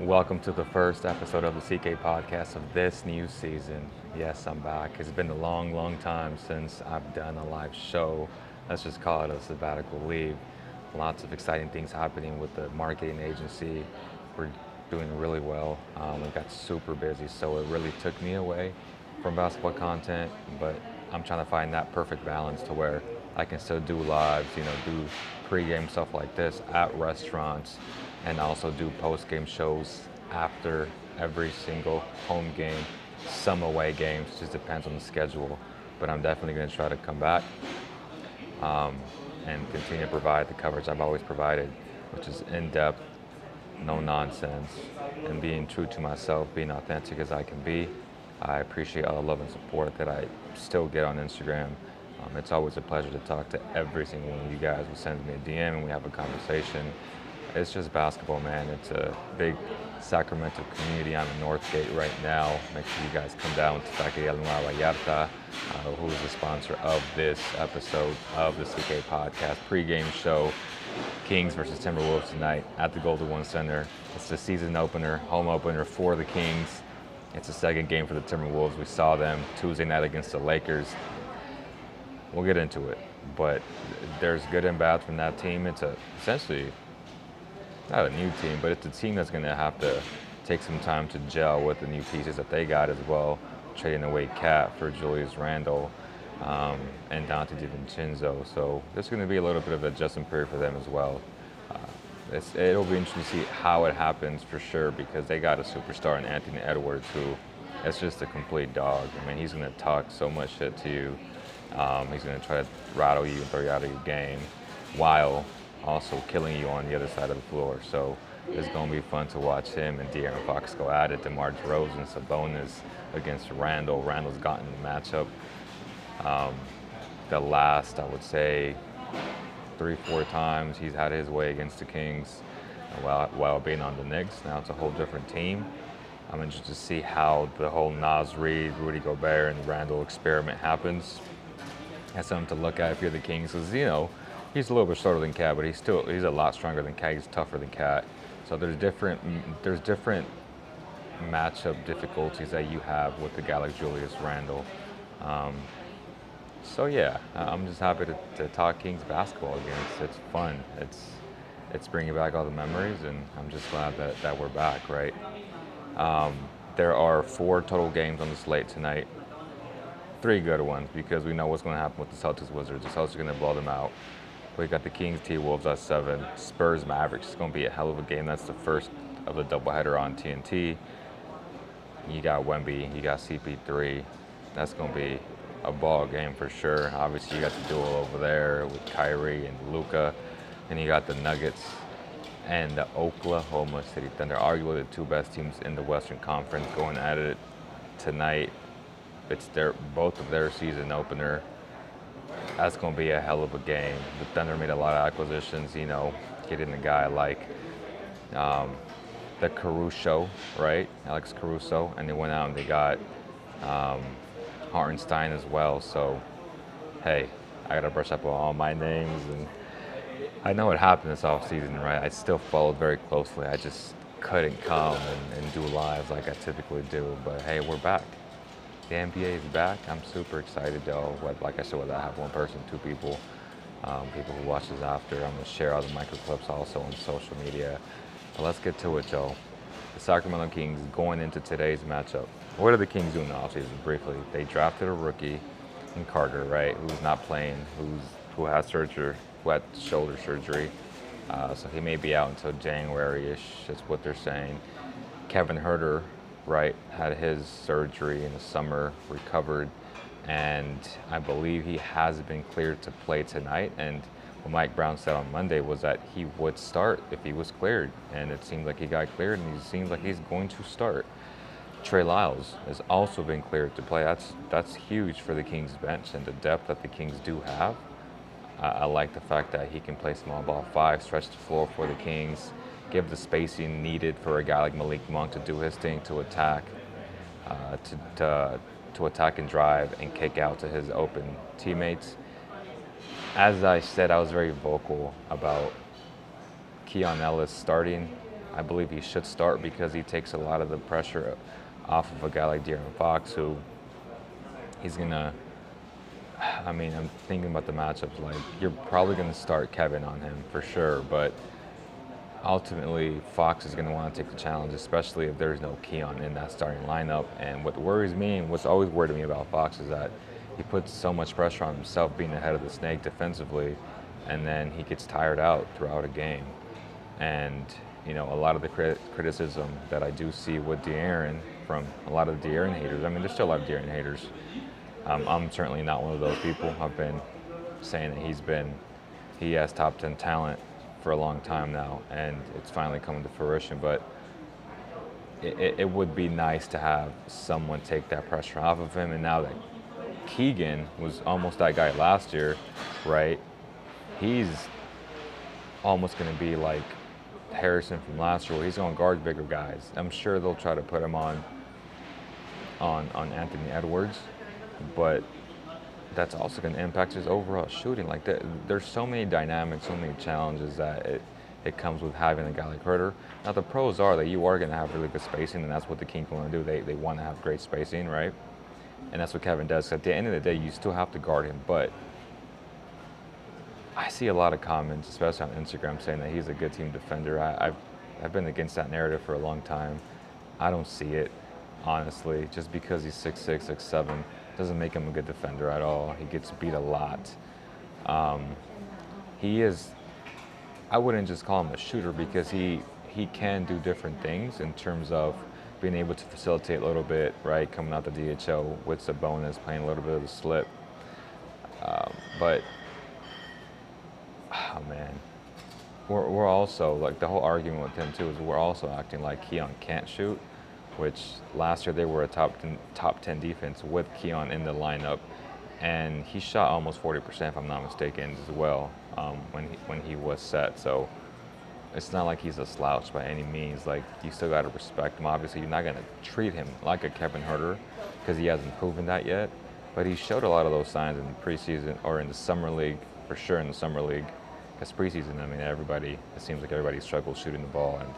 Welcome to the first episode of the CK podcast of this new season. Yes, I'm back. It's been a long, long time since I've done a live show. Let's just call it a sabbatical leave. Lots of exciting things happening with the marketing agency. We're doing really well. We got super busy, so it really took me away from basketball content, but I'm trying to find that perfect balance to where I can still do lives, do pregame stuff like this at restaurants and also do post-game shows after every single home game, some away games, just depends on the schedule. But I'm definitely going to try to come back um, and continue to provide the coverage I've always provided, which is in-depth, no nonsense, and being true to myself, being authentic as I can be. I appreciate all the love and support that I still get on Instagram. It's always a pleasure to talk to every single one of you guys who sends me a DM and we have a conversation. It's just basketball, man. It's a big Sacramento community. I'm in Northgate right now. Make sure you guys come down to Taqueria Nueva Vallarta, who is the sponsor of this episode of the CK podcast pregame show. Kings versus Timberwolves tonight at the Golden One Center. It's the season opener, home opener for the Kings. It's the second game for the Timberwolves. We saw them Tuesday night against the Lakers. We'll get into it, but there's good and bad from that team. It's essentially not a new team, but it's a team that's going to have to take some time to gel with the new pieces that they got as well, trading away Cat for Julius Randle and Dante DiVincenzo. So there's going to be a little bit of an adjustment period for them as well. It'll be interesting to see how it happens for sure, because they got a superstar in Anthony Edwards who is just a complete dog. I mean, he's going to talk so much shit to you. He's going to try to rattle you and throw you out of your game while also killing you on the other side of the floor. So it's going to be fun to watch him and De'Aaron Fox go at it. DeMar DeRozan, Sabonis against Randle. Randle's gotten the matchup the last, I would say, 3-4 times he's had his way against the Kings while being on the Knicks. Now it's a whole different team. I'm interested to see how the whole Naz Reid, Rudy Gobert, and Randle experiment happens. That's something to look at if you're the Kings, because he's a little bit shorter than Cat, but he's a lot stronger than Cat. He's tougher than Cat. So there's different matchup difficulties that you have with the guy like Julius Randle. So yeah, I'm just happy to talk Kings basketball again. It's fun. It's bringing back all the memories, and I'm just glad that we're back, right? There are 4 total games on the slate tonight. 3 good ones, because we know what's going to happen with the Celtics Wizards. The Celtics are going to blow them out. We got the Kings T-Wolves at 7. Spurs Mavericks is going to be a hell of a game. That's the first of the doubleheader on TNT. You got Wemby, you got CP3. That's going to be a ball game for sure. Obviously, you got the duel over there with Kyrie and Luka, and you got the Nuggets and the Oklahoma City Thunder, arguably the 2 best teams in the Western Conference, going at it tonight. It's both of their season opener. That's going to be a hell of a game. The Thunder made a lot of acquisitions, getting a guy like the Caruso, right? Alex Caruso. And they went out and they got Hartenstein as well. So, hey, I got to brush up on all my names. And I know it happened this offseason, right? I still followed very closely. I just couldn't come and do lives like I typically do. But hey, we're back. The NBA is back. I'm super excited, though. Like I said, whether I have 1 person, 2 people, people who watch this after, I'm going to share all the micro clips also on social media. But let's get to it, Joe. The Sacramento Kings going into today's matchup. What are the Kings doing in the offseason? Briefly, they drafted a rookie in Carter, right, who's not playing, who had shoulder surgery. So he may be out until January-ish, is what they're saying. Kevin Huerter, right, had his surgery in the summer, recovered, and I believe he has been cleared to play tonight. And what Mike Brown said on Monday was that he would start if he was cleared, and it seems like he got cleared, and he seems like he's going to start. Trey Lyles has also been cleared to play. That's huge for the Kings bench and the depth that the Kings do have. I like the fact that he can play small ball 5, stretch the floor for the Kings, give the spacing needed for a guy like Malik Monk to do his thing, to attack, to attack and drive and kick out to his open teammates. As I said, I was very vocal about Keon Ellis starting I believe he should start because he takes a lot of the pressure off of a guy like De'Aaron Fox, who he's gonna. I mean, I'm thinking about the matchups. Like, you're probably gonna start Kevin on him for sure, but ultimately Fox is gonna want to take the challenge, especially if there's no Keon in that starting lineup. And what worries me, and what's always worried me about Fox, is that he puts so much pressure on himself being ahead of the snake defensively, and then he gets tired out throughout a game. And a lot of the criticism that I do see with De'Aaron from a lot of the De'Aaron haters. I mean, there's still a lot of De'Aaron haters. I'm certainly not one of those people. I've been saying that he has top 10 talent for a long time now, and it's finally coming to fruition. But it would be nice to have someone take that pressure off of him. And now that Keegan was almost that guy last year, right? He's almost going to be like Harrison from last year, where he's going to guard bigger guys. I'm sure they'll try to put him on Anthony Edwards, but that's also going to impact his overall shooting. Like, there's so many dynamics, so many challenges that it comes with having a guy like Herter. Now, the pros are that you are going to have really good spacing, and that's what the Kings want to do. They want to have great spacing, right? And that's what Kevin does. At the end of the day, you still have to guard him, but I see a lot of comments, especially on Instagram, saying that he's a good team defender. I've been against that narrative for a long time. I don't see it, honestly. Just because he's 6'6", 6'7", doesn't make him a good defender at all. He gets beat a lot. He is, I wouldn't just call him a shooter, because he can do different things in terms of being able to facilitate a little bit, right? Coming out the DHO with Sabonis, playing a little bit of the slip. But oh man, we're also, like, the whole argument with him too is we're also acting like Keon can't shoot, which last year they were a top 10 defense with Keon in the lineup, and he shot almost 40%, if I'm not mistaken, as well, when he was set. So it's not like he's a slouch by any means. Like, you still got to respect him. Obviously, you're not going to treat him like a Kevin Herter, because he hasn't proven that yet. But he showed a lot of those signs in the preseason, or in the summer league, for sure in the summer league. Because preseason, I mean, it seems like everybody struggles shooting the ball, and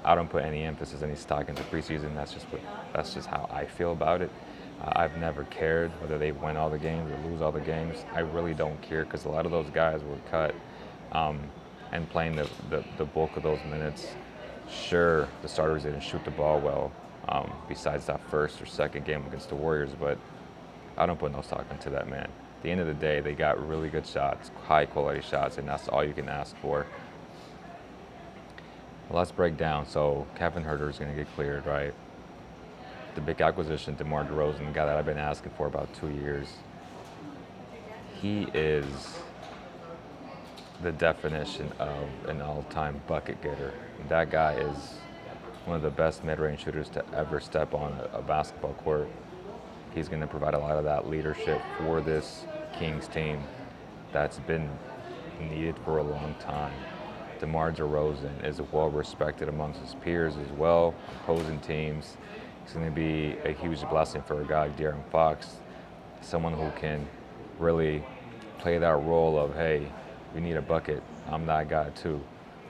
I don't put any emphasis, any stock into preseason. That's just how I feel about it. I've never cared whether they win all the games or lose all the games. I really don't care, because a lot of those guys were cut and playing the bulk of those minutes. Sure, the starters didn't shoot the ball well, besides that first or second game against the Warriors, but I don't put no stock into that, man. At the end of the day, they got really good shots, high quality shots, and that's all you can ask for. Well, let's break down. So Kevin Herter is going to get cleared, right? The big acquisition, DeMar DeRozan, the guy that I've been asking for about 2 years. He is the definition of an all-time bucket getter. That guy is one of the best mid-range shooters to ever step on a basketball court. He's going to provide a lot of that leadership for this Kings team that's been needed for a long time. DeMar DeRozan is well respected amongst his peers as well, opposing teams. He's going to be a huge blessing for a guy like De'Aaron Fox, someone who can really play that role of, hey, we need a bucket. I'm that guy too.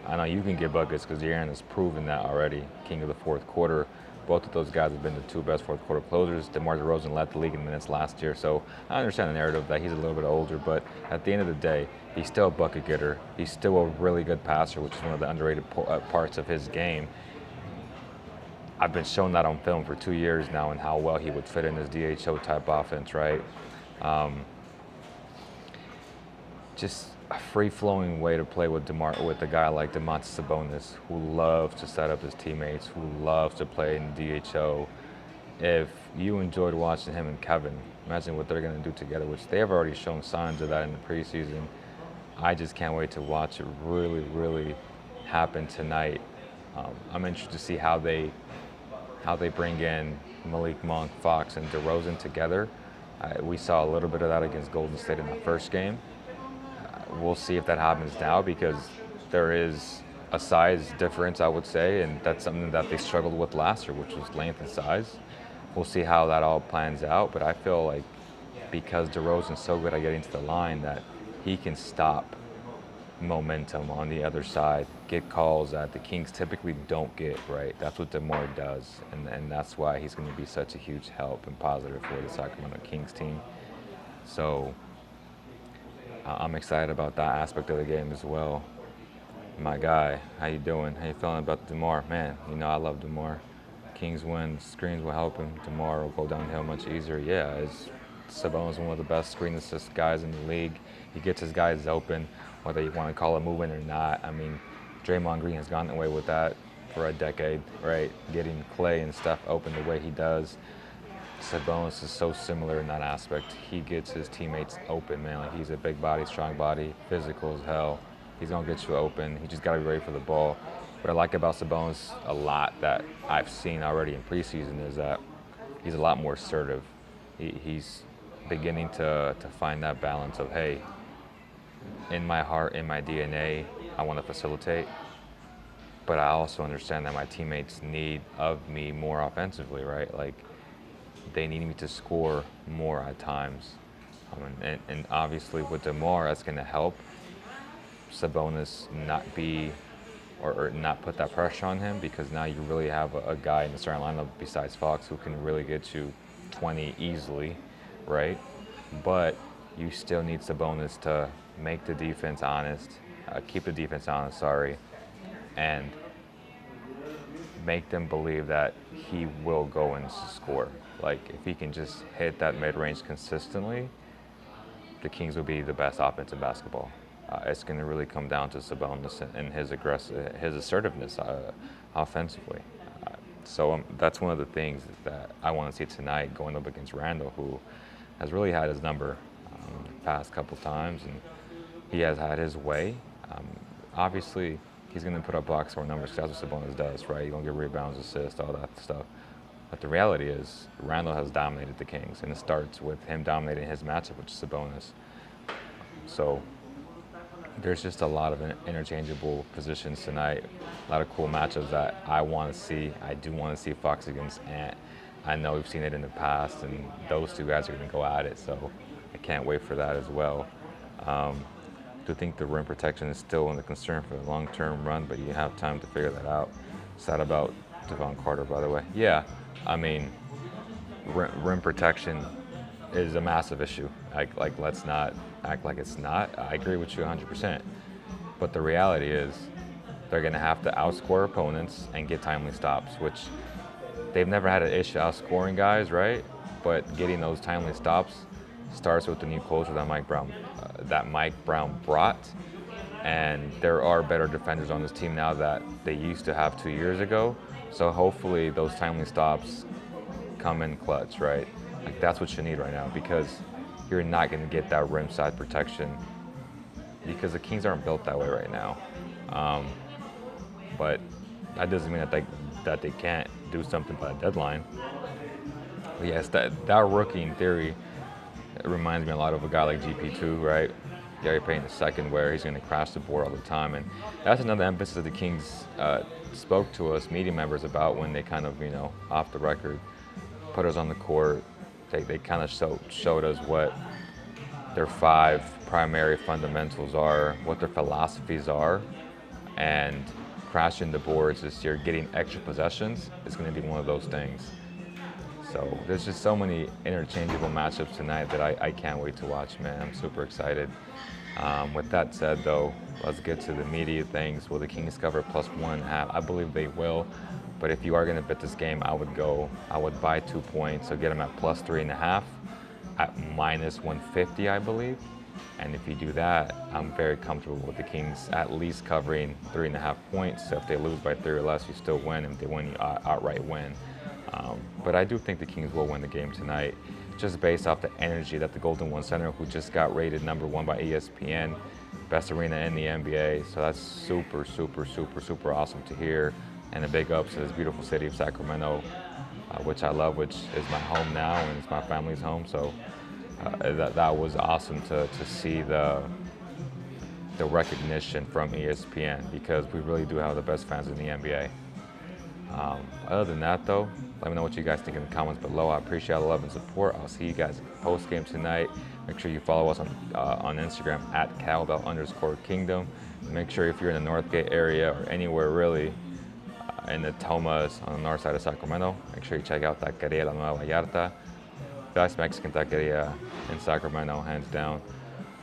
I know you can get buckets, because De'Aaron has proven that already, king of the fourth quarter. Both of those guys have been the two best fourth quarter closers. DeMar DeRozan led the league in minutes last year, so I understand the narrative that he's a little bit older, but at the end of the day, he's still a bucket getter. He's still a really good passer, which is one of the underrated parts of his game. I've been shown that on film for 2 years now, and how well he would fit in this DHO type offense, right? Just a free-flowing way to play with a guy like Domantas Sabonis, who loves to set up his teammates, who loves to play in DHO. If you enjoyed watching him and Kevin, imagine what they're going to do together, which they have already shown signs of that in the preseason. I just can't wait to watch it really, really happen tonight. I'm interested to see how they bring in Malik Monk, Fox, and DeRozan together. We saw a little bit of that against Golden State in the first game. We'll see if that happens now, because there is a size difference, I would say, and that's something that they struggled with last year, which was length and size. We'll see how that all plans out, but I feel like because DeRozan's so good at getting to the line, that he can stop momentum on the other side, get calls that the Kings typically don't get, right? That's what DeMar does, and that's why he's going to be such a huge help and positive for the Sacramento Kings team. So I'm excited about that aspect of the game as well. My guy, how you doing? How you feeling about DeMar? Man, I love DeMar. Kings win, screens will help him. DeMar will go downhill much easier. Yeah, Sabonis one of the best screen assist guys in the league. He gets his guys open, whether you want to call it movement or not. I mean, Draymond Green has gotten away with that for a decade, right? Getting Clay and stuff open the way he does. Sabonis is so similar in that aspect. He gets his teammates open, man. Like, he's a big body, strong body, physical as hell. He's gonna get you open. He just gotta be ready for the ball. What I like about Sabonis a lot that I've seen already in preseason is that he's a lot more assertive. He's beginning to find that balance of, hey, in my heart, in my DNA, I want to facilitate, but I also understand that my teammates need of me more offensively, right? Like, they need me to score more at times. And obviously with DeMar, that's going to help Sabonis not be or not put that pressure on him, because now you really have a guy in the starting lineup besides Fox who can really get you 20 easily, right? But you still need Sabonis to make the defense honest, keep the defense honest, and make them believe that he will go and score. Like, if he can just hit that mid-range consistently, the Kings will be the best offense in basketball. It's going to really come down to Sabonis and his assertiveness offensively. So that's one of the things that I want to see tonight, going up against Randall, who has really had his number the past couple times, and he has had his way. Obviously, he's going to put up box score numbers because that's what Sabonis does, right? He's going to get rebounds, assists, all that stuff. But the reality is, Randall has dominated the Kings, and it starts with him dominating his matchup, which is Sabonis. So there's just a lot of interchangeable positions tonight, a lot of cool matchups that I want to see. I do want to see Fox against Ant. I know we've seen it in the past, and those two guys are going to go at it, so I can't wait for that as well. Do think the rim protection is still a concern for the long-term run, but you have time to figure that out. Sad about Devon Carter, by the way. Yeah, I mean, rim protection is a massive issue. Like, let's not act like it's not. I agree with you 100%. But the reality is, they're going to have to outscore opponents and get timely stops, which they've never had an issue outscoring guys, right? But getting those timely stops starts with the new culture that Mike Brown brought. And there are better defenders on this team now that they used to have 2 years ago. So hopefully those timely stops come in clutch, right? Like, that's what you need right now, because you're not going to get that rim side protection because the Kings aren't built that way right now. But that doesn't mean that they can't do something by the deadline. But yes, that rookie in theory, it reminds me a lot of a guy like GP2, right? Gary Payton II, where he's going to crash the board all the time. And that's another emphasis that the Kings spoke to us media members about when they kind of, off the record, put us on the court. They kind of showed us what their 5 primary fundamentals are, what their philosophies are, and crashing the boards this year, getting extra possessions, is going to be one of those things. So there's just so many interchangeable matchups tonight that I can't wait to watch, man. I'm super excited. With that said, though, let's get to the immediate things. Will the Kings cover +1.5? I believe they will. But if you are going to bet this game, I would buy 2 points. So get them at +3.5 at -150, I believe. And if you do that, I'm very comfortable with the Kings at least covering 3.5 points. So if they lose by 3 or less, you still win. If they win, you outright win. But I do think the Kings will win the game tonight, just based off the energy that the Golden One Center, who just got rated #1 by ESPN, best arena in the NBA. So that's super, super, super, super awesome to hear. And a big ups to this beautiful city of Sacramento, which I love, which is my home now and it's my family's home. So that was awesome to see the recognition from ESPN, because we really do have the best fans in the NBA. Other than that, though, let me know what you guys think in the comments below. I appreciate all the love and support. I'll see you guys post game tonight. Make sure you follow us on Instagram at cowbell_kingdom. Make sure if you're in the Northgate area or anywhere really in the Tomas on the north side of Sacramento, make sure you check out Taqueria La Nueva Vallarta. Best Mexican taqueria in Sacramento, hands down.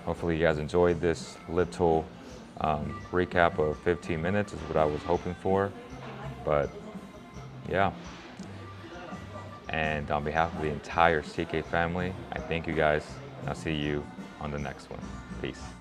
Hopefully you guys enjoyed this little recap of 15 minutes is what I was hoping for. But yeah. And on behalf of the entire CK family, I thank you guys. I'll see you on the next one. Peace.